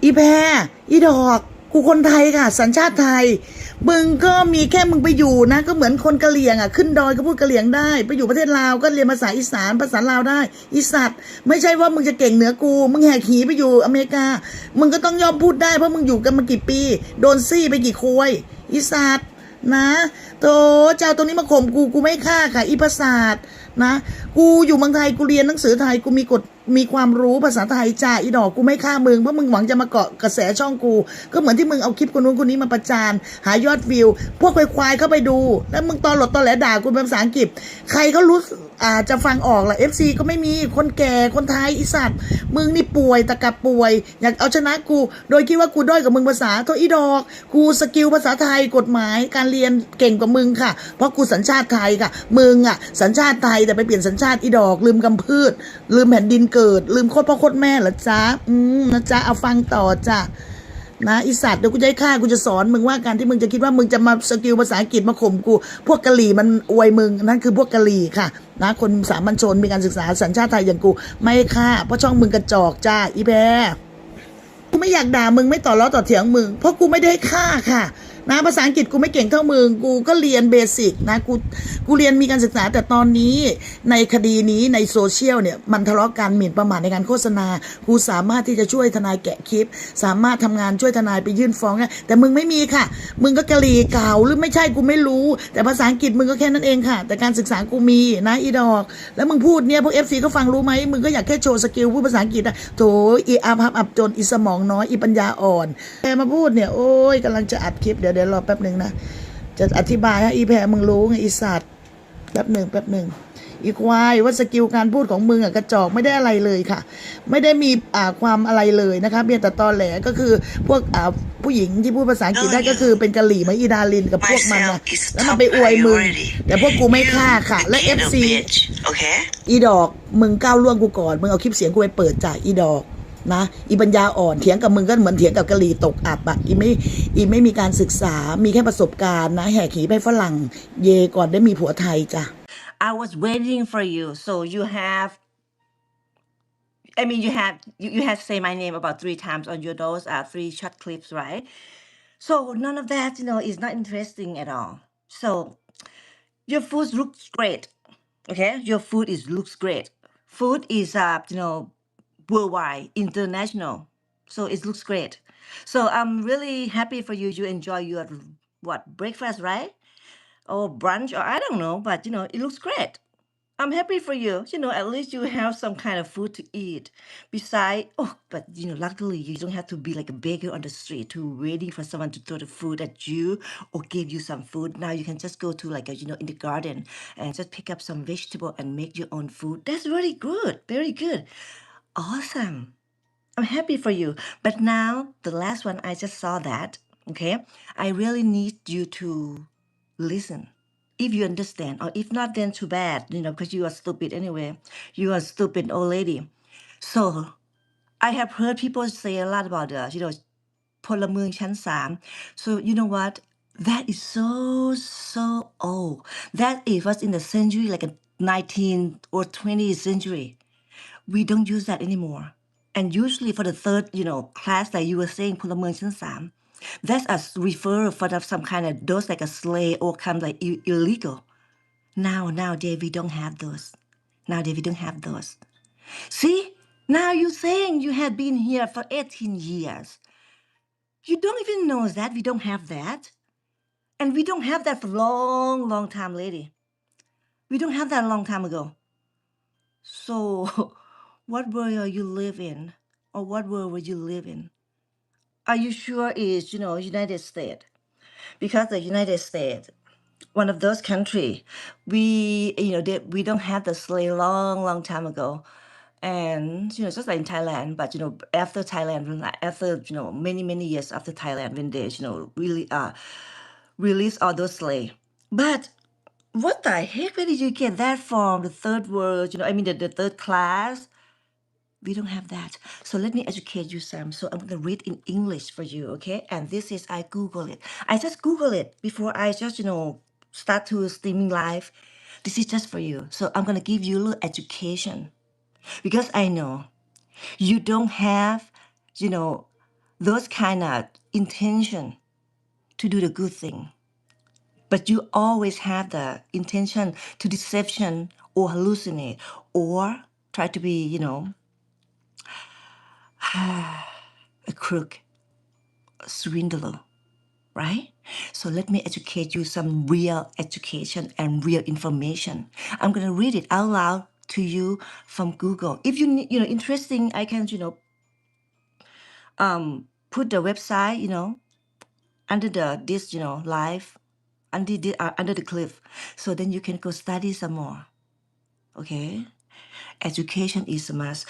อีแพรอีดอกกูคนไทยค่ะสัญชาติไทยมึงก็มีแค่มึงไปอยู่นะก็เหมือนคนกะเหรี่ยงอ่ะขึ้นดอยก็พูดกะเหรี่ยงได้ไปอยู่ประเทศลาวก็เรียนภาษาอีสานภาษาลาวได้อีสัตว์ไม่ใช่ว่ามึงจะเก่งเหนือกูมึงแหกหีไปอยู่อเมริกามึงก็ต้องยอมพูดได้เพราะมึงอยู่กันมากี่ปีโดนซี่ไปกี่ควยอีสัตว์นะโตเจ้าตรงนี้มาข่มกูไม่ฆ่าค่ะอีประสาทนะกูอยู่เมืองไทยกูเรียนหนังสือไทยกูมีกฎมีความรู้ภาษาไทยจ้าอีดอกกูไม่ฆ่ามึงเพราะมึงหวังจะมาเกาะกระแสช่องกูก็เหมือนที่มึงเอาคลิปคนนู้นคนนี้มาประจานหายอดวิวพวกควายเข้าไปดูแล้วมึงตอหลดตอแหลด่ากูเป็นภาษาอังกฤษใครเขารู้จะฟังออกล่ะ FC ก็ไม่มีคนแก่คนไทยอีสัตว์มึงนี่ป่วยตะกับป่วยอยากเอาชนะกูโดยคิดว่ากูด้อยกับมึงภาษาโทอีดอกกูสกิลภาษาไทยกฎหมายการเรียนเก่งกว่ามึงค่ะเพราะกูสัญชาติไทยค่ะมึงอ่ะสัญชาติไทยแต่ไปเปลี่ยนสัญชาติอีดอกลืมกำพืชลืมแผ่นดินเกิดลืมโคตรพ่อโคตรแม่เหรอจ๊ะนะจ๊ะเอาฟังต่อจ้ะนะอีสัตว์เดี๋ยวกูจะให้ฆ่ากูจะสอนมึงว่าการที่มึงจะคิดว่ามึงจะมาสกิลภาษาอังกฤษมาข่มกูพวกกะหรี่มันอวยมึงนั่นคือพวกกะหรี่ค่ะนะคนสามัญชนมีการศึกษาสัญชาติไทยอย่างกูไม่ฆ่าเพราะช่องมึงกระจอกจ้าอีแพรกูไม่อยากด่ามึงไม่ต่อล้อต่อเถียงมึงเพราะกูไม่ได้ฆ่าค่ะนะภาษาอังกฤษกูไม่เก่งเท่ามึงกูก็เรียนเบสิกนะกูเรียนมีการศึกษาแต่ตอนนี้ในคดีนี้ในโซเชียลเนี่ยมันทะเลาะกันหมิ่นประมาทในการโฆษณากูสามารถที่จะช่วยทนายแกะคลิปสามารถทำงานช่วยทนายไปยื่นฟ้องได้แต่มึงไม่มีค่ะมึงก็กะหรี่เก่าหรือไม่ใช่กูไม่รู้แต่ภาษาอังกฤษมึงก็แค่นั้นเองค่ะแต่การศึกษากูมีนะอีดอกแล้วมึงพูดเนี่ยพวก FC ก็ฟังรู้ไหมมึงก็อยากแค่โชว์สกิลพูดภาษาอังกฤษอะโถอีอับจนอีสมองน้อยอีปัญญาอ่อนแกมาพูดเนี่ยโอ้ยกำลังจะอัดคลิปเดี๋ยวรอแป๊บหนึ่งนะจะอธิบายให้อีแพรมึงรู้ไงอีสัตว์แป๊บหนึ่งอีควายว่าสกิลการพูดของมึงอะกระจอกไม่ได้อะไรเลยค่ะไม่ได้มีความอะไรเลยนะคะเพียงแต่ตอแหลก็คือพวกผู้หญิงที่พูดภาษาอังกฤษได้ก็คือเป็นกะหรี่เหมือนอีดาลินกับพวกมันนะแล้วมันไปอวยมึงแต่พวกกูไม่ฆ่าค่ะและ FC อีดอกมึงก้าวล่วงกูก่อนมึงเอาคลิปเสียงกูไปเปิดจากอีดอกนะอีปัญญาอ่อนเถียงกับมึงก็เหมือนเถียงกับกะหรี่ตกอับอ่ะอีไม่มีการศึกษามีแค่ประสบการณ์นะแหกหีไปฝรั่งเยก่อนได้มีผัวไทยจ้ะ I was waiting for you. So you have, I mean, you have say my name about 3 times on your those 3 short clips, right? So none of that, is not interesting at all. So your food looks great. Okay, your food looks great. Food is worldwide, international. So it looks great. So I'm really happy for you. You enjoy your what breakfast, right? Or brunch, or I don't know, but it looks great. I'm happy for you. At least you have some kind of food to eat. Besides, oh, but luckily you don't have to be like a beggar on the street to waiting for someone to throw the food at you or give you some food. Now you can just go to like in the garden and just pick up some vegetable and make your own food. That's really good. Very good. Awesome. I'm happy for you. But now the last one, I just saw that. Okay. I really need you to listen. If you understand, or if not, then too bad, because you are stupid anyway. You are a stupid old lady. So I have heard people say a lot aboutพลเมืองชั้น3. So you know what? That is so old. That it was in the century, like a 19th or 20th century. We don't use that anymore. And usually for the third, class that you were saying พลเมืองชั้น3, that's a refer for some kind of those like a slave or kind of like illegal. Nowadays we don't have those. Nowadays we don't have those. See, now you're saying you have been here for 18 years. You don't even know that we don't have that. And we don't have that for long time, lady. We don't have that a long time ago. So what world are you live in? Or what world would you live in? Are you sure it's, United States? Because the United States, one of those countries, we don't have the slave long time ago. And, just like in Thailand, but, after Thailand, after, many years after Thailand, when they, really release all those slaves. But what the heck, where did you get that from? The third world, the third class? We don't have that. So let me educate you some. So I'm going to read in English for you, okay? And this is, I Google it. I just Google it before I just, start to streaming live. This is just for you. So I'm going to give you a little education. Because I know you don't have, those kind of intention to do the good thing. But you always have the intention to deception or hallucinate or try to be, a crook, a swindler, right? So let me educate you some real education and real information. I'm gonna read it out loud to you from Google. If you need, interesting, I can, put the website, under this, live, under the cliff, so then you can go study some more. Okay, education is a must.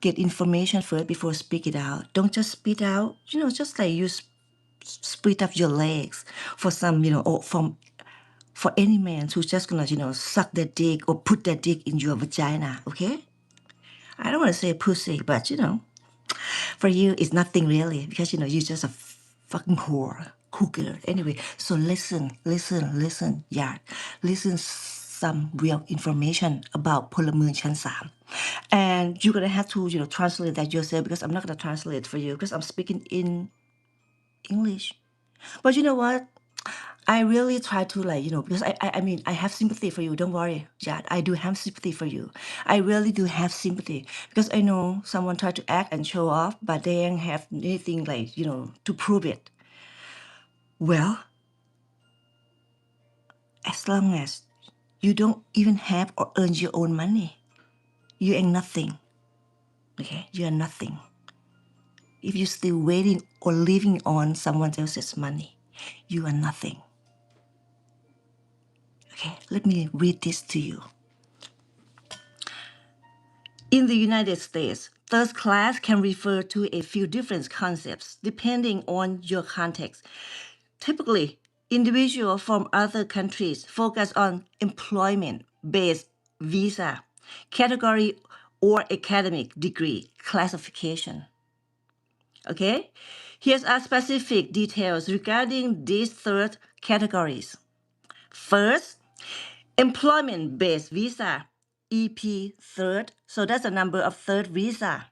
Get information first before speak it out. Don't just spit out, just like you split up your legs for some, or for any man who's just gonna, suck their dick or put their dick in your vagina. Okay, I don't want to say pussy, but for you it's nothing really, because you're just a fucking whore, cougar. Anyway, so listen, yeah, listen some real information about พลเมืองชั้น 3 and you're gonna have to translate that yourself, because I'm not gonna translate for you because I'm speaking in English. But you know what, I really try to, like, because I mean, I have sympathy for you. Don't worry, yeah, I do have sympathy for you. I really do have sympathy, because I know someone tried to act and show off, but they don't have anything, like, to prove it. Well, as long as you don't even have or earn your own money, you ain't nothing. Okay, you are nothing. If you're still waiting or living on someone else's money, you are nothing. Okay, let me read this to you. In the United States, third class can refer to a few different concepts depending on your context. Typically, individuals from other countries focus on employment-based visa, category, or academic degree classification. Okay? Here's our specific details regarding these third categories. First, employment-based visa, EP third. So that's the number of third visa.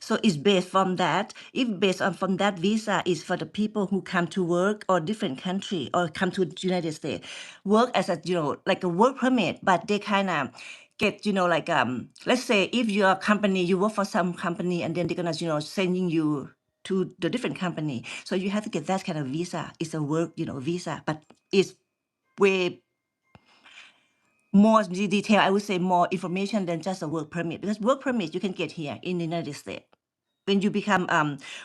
So it's based from that. If based on from that visa is for the people who come to work or different country or come to the United States, work as a, like a work permit, but they kind of get, like, let's say if you're a company, you work for some company and then they're gonna, sending you to the different company. So you have to get that kind of visa. It's a work, visa, but it's way more detail, I would say more information than just a work permit, because work permit you can get here in the United States. When you become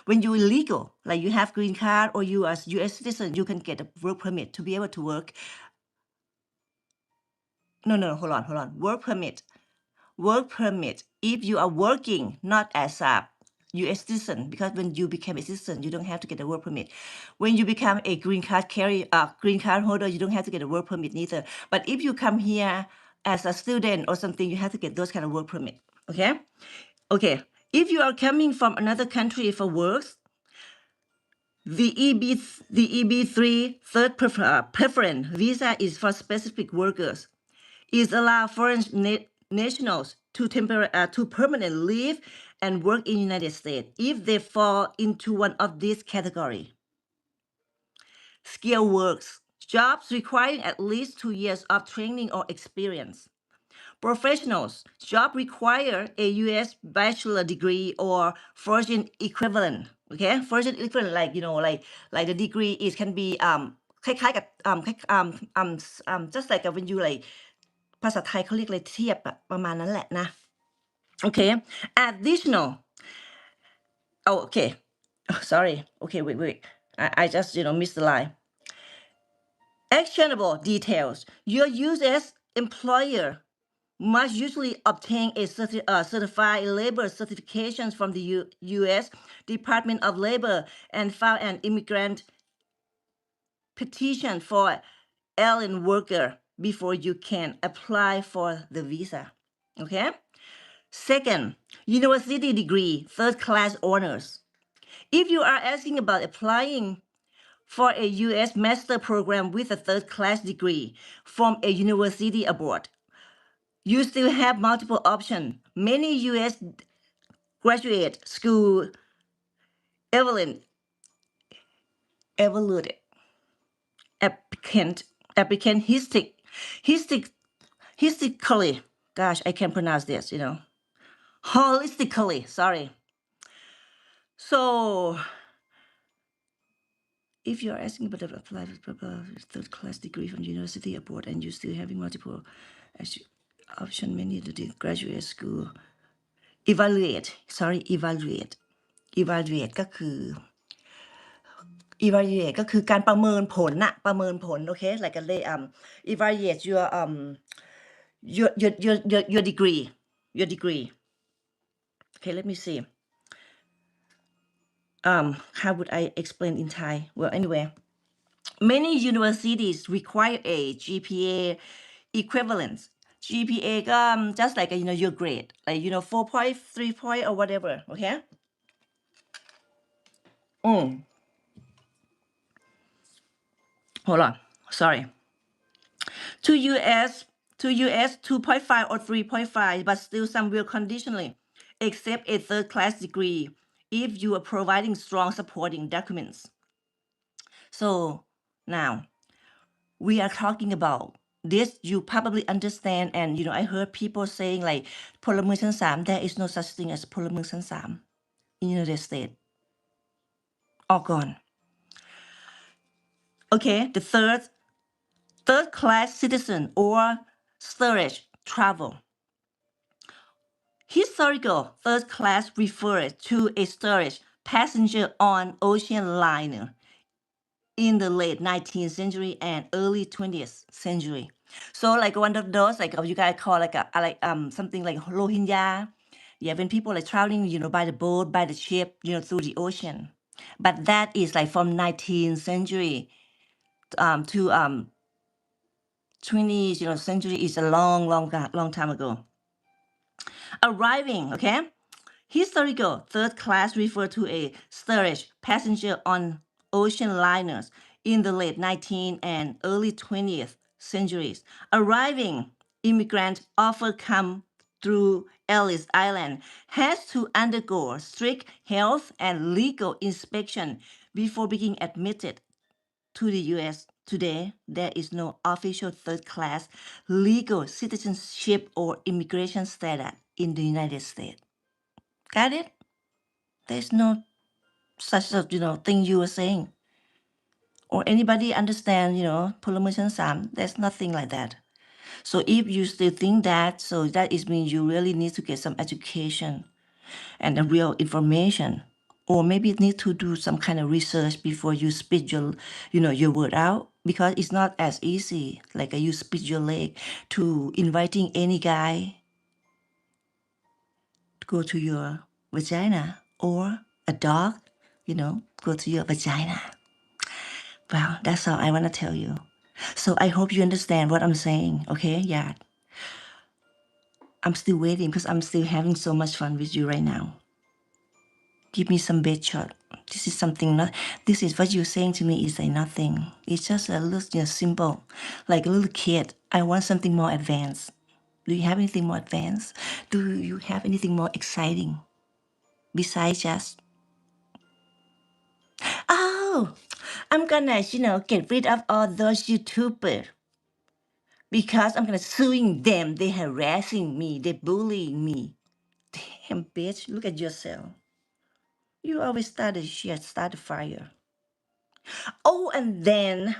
when you're legal, like you have green card or you as US citizen, you can get a work permit to be able to work. No, hold on. Work permit if you are working, not as a US citizen, because when you become a citizen, you don't have to get a work permit. When you become a green card carrier, green card holder, you don't have to get a work permit neither. But if you come here as a student or something, you have to get those kind of work permit. Okay, if you are coming from another country for work, the EB3 third preference visa is for specific workers. It allows foreign nationals to permanently live and work in the United States if they fall into one of these categories. Skilled works, jobs requiring at least 2 years of training or experience. Professionals, job require a U.S. bachelor degree or foreign equivalent. Okay, foreign equivalent, like, like the degree is can be คล้ายๆกับ just like when you like ภาษาไทยเขาเรียกอะไรเทียบอะประมาณนั้นแหละนะ Okay, additional. Oh, okay. Sorry. Okay, wait. I just missed the line. Actionable details. Your U.S. employer must usually obtain a certified labor certifications from the U.S. Department of Labor and file an immigrant petition for alien worker before you can apply for the visa. Okay? Second, university degree, third class honors. If you are asking about applying for a U.S. master program with a third class degree from a university abroad, you still have multiple options. Many U.S. graduate school Evelyn, evaluated, applicant hystically. Gosh, I can't pronounce this, holistically, sorry. So, if you're asking about the apply for third class degree from university abroad and you're still having multiple option, many to the graduate school, evaluate ก็คือ evaluate ก็คือการประเมินผลน่ะประเมินผลโอเค like a evaluate your degree okay let me see how would I explain in Thai well anyway many universities require a GPA equivalence GPA ก็ just like your grade like 4 point 3 point or whatever okay hold on sorry to US 2.5 or 3.5 but still some will conditionally accept a third class degree if you are providing strong supporting documents so now we are talking about this you probably understand and I heard people saying like พลเมืองชั้น3 there is no such thing as พลเมืองชั้น3 in United States all gone okay the third class citizen or storage travel historical third class refers to a storage passenger on ocean liner in the late 19th century and early 20th century. So like one of those, like you guys call like something like Rohingya. Yeah, when people are traveling, by the boat, by the ship, through the ocean. But that is like from 19th century to 20th century is a long time ago. Arriving, okay? Historical third class refer to a storage passenger on ocean liners in the late 19th and early 20th centuries. Arriving immigrants often come through Ellis Island has to undergo strict health and legal inspection before being admitted to the U.S. Today, there is no official third class legal citizenship or immigration status in the United States. Got it? There's no such a thing you were saying. Or anybody understand,พลเมืองชั้น3 there's nothing like that. So if you still think that, so that is mean you really need to get some education and the real information. Or maybe need to do some kind of research before you spit your word out. Because it's not as easy like you spit your leg to inviting any guy to go to your vagina or a dog, go to your vagina. Well, that's all I want to tell you. So I hope you understand what I'm saying, okay? Yeah. I'm still waiting because I'm still having so much fun with you right now. Give me some bait shot. This is something this is what you're saying to me is like nothing. It's just a little simple, like a little kid. I want something more advanced. Do you have anything more advanced? Do you have anything more exciting besides just oh, I'm gonna, get rid of all those YouTubers because I'm gonna suing them. They harassing me. They bullying me. Damn, bitch, look at yourself. You always start the shit, start the fire. Oh, and then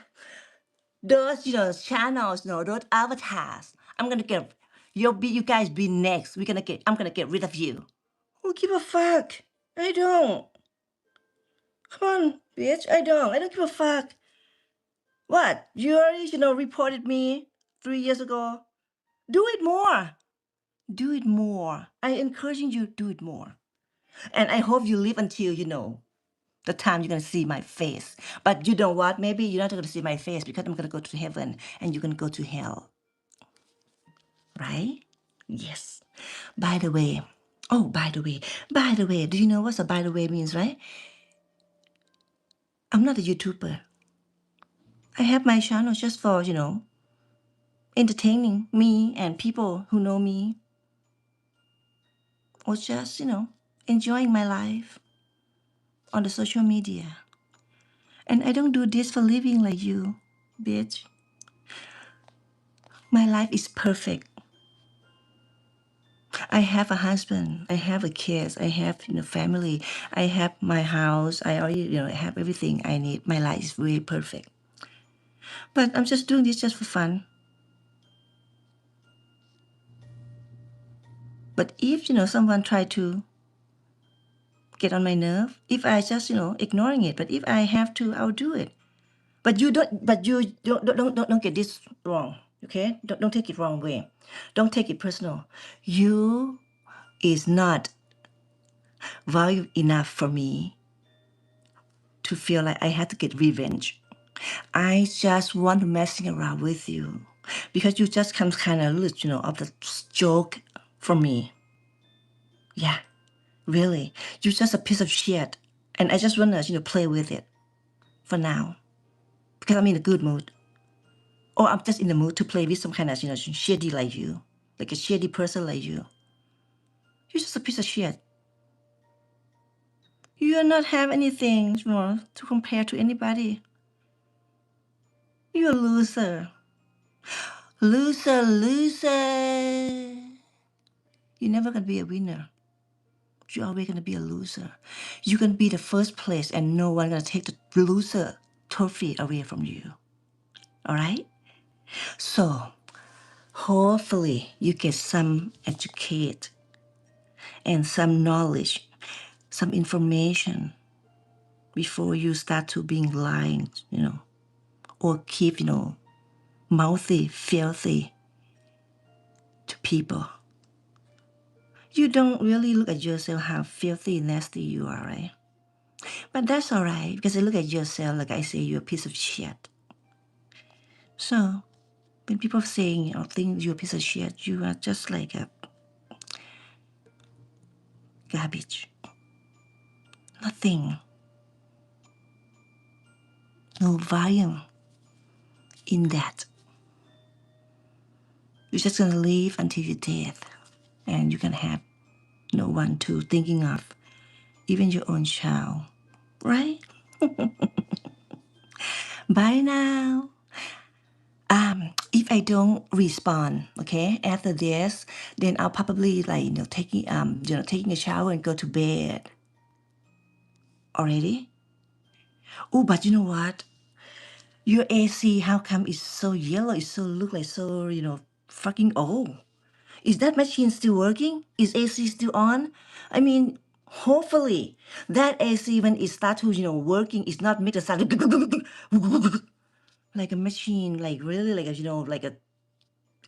those, channels, those avatars. I'm gonna get you guys be next. I'm gonna get rid of you. Who give a fuck? I don't. Come on, bitch. I don't give a fuck. What? You already, reported me 3 years ago. Do it more. Do it more. I encouraging you to do it more. And I hope you live until, the time you're going to see my face. But you know what? Maybe you're not going to see my face because I'm going to go to heaven and you're going to go to hell. Right? Yes. By the way, do you know what by the way means, right? I'm not a YouTuber. I have my channel just for, entertaining me and people who know me. Or just, enjoying my life. on the social media. And I don't do this for living like you, bitch. My life is perfect. I have a husband. I have a kids. I have family. I have my house. I already have everything I need. My life is really perfect. But I'm just doing this just for fun. But if someone try to get on my nerve, if I just ignoring it, but if I have to, I'll do it. But you don't get this wrong, okay? Don't take it wrong way. Don't take it personal. You is not valuable enough for me to feel like I have to get revenge. I just want to messing around with you because you just come kind of of the joke from me. Yeah, really. You're just a piece of shit, and I just want to play with it for now because I'm in a good mood. Or I'm just in the mood to play with some kind of, shady like you, like a shady person like you. You're just a piece of shit. You do not have anything to compare to anybody. You're a loser. Loser, loser. You're never gonna be a winner. You're always gonna be a loser. You're gonna be the first place and no one gonna take the loser trophy away from you. Alright? So, hopefully you get some educate and some knowledge, some information before you start to being lying, or keep, mouthy, filthy to people. You don't really look at yourself how filthy, nasty you are, right? But that's all right, because I look at yourself like I say you're a piece of shit. So, when people saying or think you're a piece of shit, you are just like a garbage. Nothing. No value in that. You're just gonna live until you're dead, and you can have no one to thinking of, even your own child, right? Bye now. If I don't respond, okay, after this, then I'll probably taking a shower and go to bed. Already? Oh, but you know what? Your AC, how come it's so yellow? It so look like so fucking old. Is that machine still working? Is AC still on? I mean, hopefully that AC when it start to working, it's not make a sound like a machine, like really like a like a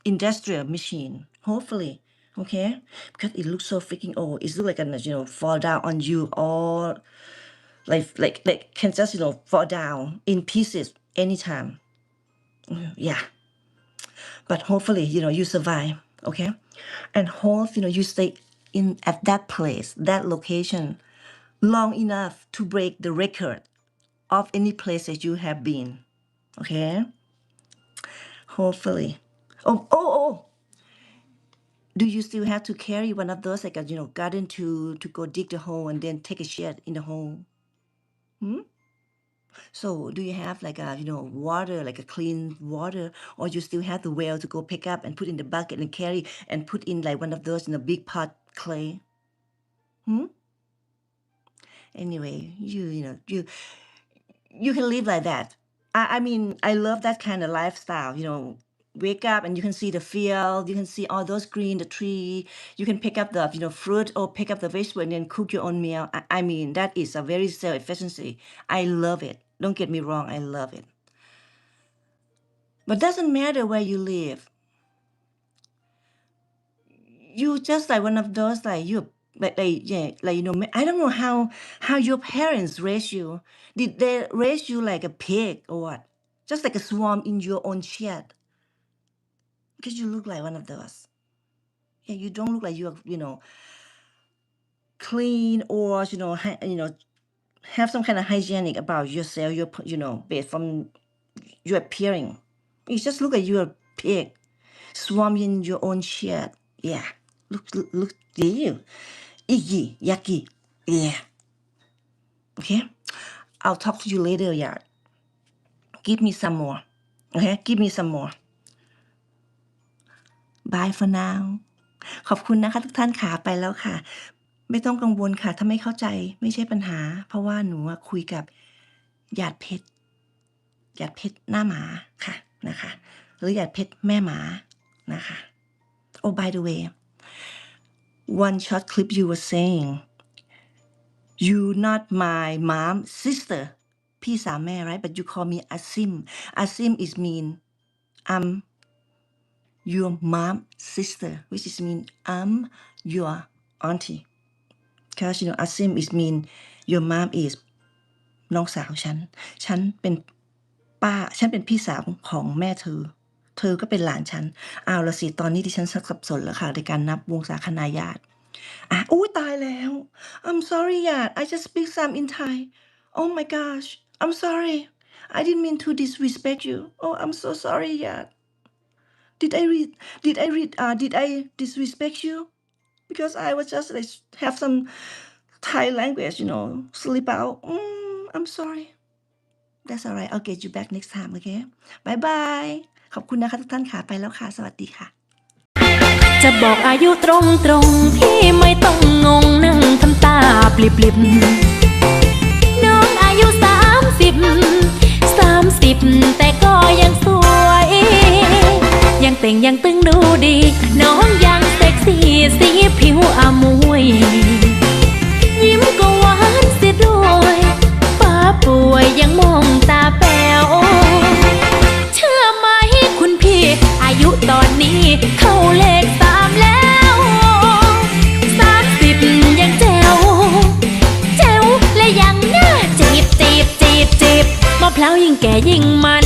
industrial machine. Hopefully, okay, because it looks so freaking old. It looks like a fall down on you all, like can just fall down in pieces anytime. Yeah, but hopefully you survive, okay, and hope you stay in at that place, that location, long enough to break the record of any place that you have been, okay. Hopefully. Oh, do you still have to carry one of those like a garden to go dig the hole and then take a shit in the hole? So do you have like a water, like a clean water, or you still have the well to go pick up and put in the bucket and carry and put in like one of those in a big pot clay? Anyway, you can live like that. I mean, I love that kind of lifestyle. Wake up and you can see the field, you can see all those green, the tree. You can pick up the fruit or pick up the vegetable and then cook your own meal. I mean, that is a very self efficiency. I love it. Don't get me wrong, I love it. But doesn't matter where you live. You just like one of those like you yeah, like I don't know how your parents raised you. Did they raise you like a pig or what? Just like a swarm in your own shed? Because you look like one of those. Yeah, you don't look like you're clean or have some kind of hygienic about yourself. You're based from your appearing. You just look like you're a pig, swarm in your own shed. Yeah, look at you. Icky, yucky. Yeah. okay I'll talk to you later yeah give me some more okay give me some more bye for now ขอบคุณนะคะทุกท่านขาไปแล้วค่ะไม่ต้องกังวลค่ะถ้าไม่เข้าใจไม่ใช่ปัญหาเพราะว่าหนูคุยกับหยาดเพชรหน้าหมาค่ะนะคะหรือหยาดเพชรแม่หมานะคะ oh by the way one short clip you were saying you not my mom sister พี่สาวแม่ right but you call me Asim is mean I'm your mom sister which is mean I'm your auntie because you know Asim is mean your mom is น้องสาวฉันเป็นฉันเป็นพี่สาวของแม่เธอก็เป็นหลานฉันเอาละสิตอนนี้ดิฉันสับสนแล้วค่ะในการนับวงศาคณาญาติอุ้ยตายแล้ว I'm sorry ญาติ I just speak some in Thai oh my gosh I'm sorry I didn't mean to disrespect you oh I'm so sorry ญาติ did I disrespect you because I was just like have some Thai language slip out I'm sorry That's alright I'll get you back next time okay bye bye ขอบคุณนะคะทุกท่านค่ะไปแล้วค่ะสวัสดีค่ะจะบอกอายุตรงพี่ไม่ต้องงงนั่งทำตาปลิบๆน้องอายุ30แต่ก็ยังสวยยังเต่งยังตึงดูดีน้องยังเซ็กซี่สีผิวอมวยยิ้มก็หวานเสียด้วยป้าป่วยยังมองตาแป๋วเชื่อไหมคุณพี่อายุตอนนี้เข้าเลข3แล้ว30ยังแจ๋วและยังน่าจีบมะพร้าวยิ่งแก่ยิ่งมัน